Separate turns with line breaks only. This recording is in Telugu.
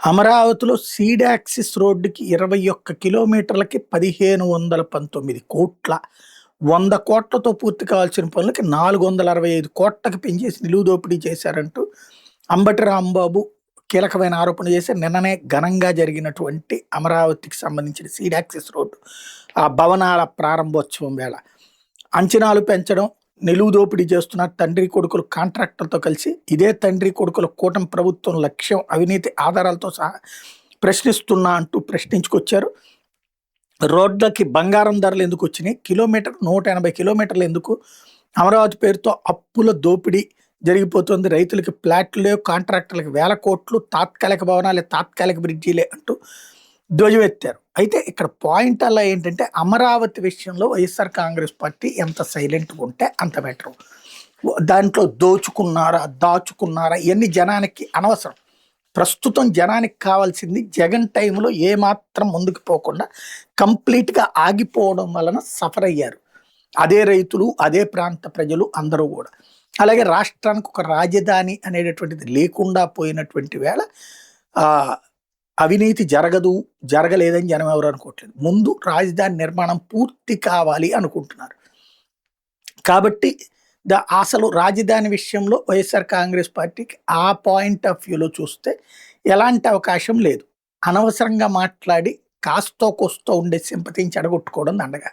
అమరావతిలో సీడ్ యాక్సిస్ రోడ్డుకి 21 కిలోమీటర్లకి 1519 కోట్ల 100 కోట్లతో పూర్తి కావాల్సిన పనులకి 465 కోట్లకి పెంచేసి నిలువు దోపిడీ చేశారంటూ అంబటి రాంబాబు కీలకమైన ఆరోపణ చేసి నిన్ననే ఘనంగా జరిగినటువంటి అమరావతికి సంబంధించిన సీడ్ యాక్సిస్ రోడ్డు ఆ భవనాల ప్రారంభోత్సవం వేళ అంచనాలు పెంచడం, నిలువు దోపిడీ చేస్తున్న తండ్రి కొడుకులు కాంట్రాక్టర్తో కలిసి ఇదే తండ్రి కొడుకుల కూటమి ప్రభుత్వం లక్ష్యం అవినీతి ఆధారాలతో సహా ప్రశ్నిస్తున్నా అంటూ ప్రశ్నించుకొచ్చారు. రోడ్లకి బంగారం ధరలు ఎందుకు వచ్చినాయి, కిలోమీటర్ 180 కిలోమీటర్లు ఎందుకు, అమరావతి పేరుతో అప్పుల దోపిడీ జరిగిపోతుంది, రైతులకి ప్లాట్లు లేవు, కాంట్రాక్టర్లకు వేల కోట్లు, తాత్కాలిక భవనాలే తాత్కాలిక బ్రిడ్జీలే అంటూ ధ్వజమెత్తారు. అయితే ఇక్కడ పాయింట్ అలా ఏంటంటే అమరావతి విషయంలో వైఎస్ఆర్ కాంగ్రెస్ పార్టీ ఎంత సైలెంట్గా ఉంటే అంత బెటర్. దాంట్లో దోచుకున్నారా దాచుకున్నారా ఇవన్నీ జనానికి అనవసరం. ప్రస్తుతం జనానికి కావాల్సింది జగన్ టైంలో ఏమాత్రం ముందుకు పోకుండా కంప్లీట్గా ఆగిపోవడం వలన సఫర్ అయ్యారు అదే రైతులు, అదే ప్రాంత ప్రజలు అందరూ కూడా. అలాగే రాష్ట్రానికి ఒక రాజధాని అనేటటువంటిది లేకుండా పోయినటువంటి వేళ అవినీతి జరగలేదని జనం ఎవరు అనుకోవట్లేదు. ముందు రాజధాని నిర్మాణం పూర్తి కావాలి అనుకుంటున్నారు. కాబట్టి అసలు రాజధాని విషయంలో వైఎస్ఆర్ కాంగ్రెస్ పార్టీకి ఆ పాయింట్ ఆఫ్ వ్యూలో చూస్తే ఎలాంటి అవకాశం లేదు. అనవసరంగా మాట్లాడి కాస్తో కోస్తో ఉండే సింపతిని చెడగొట్టుకోవడం దండగా.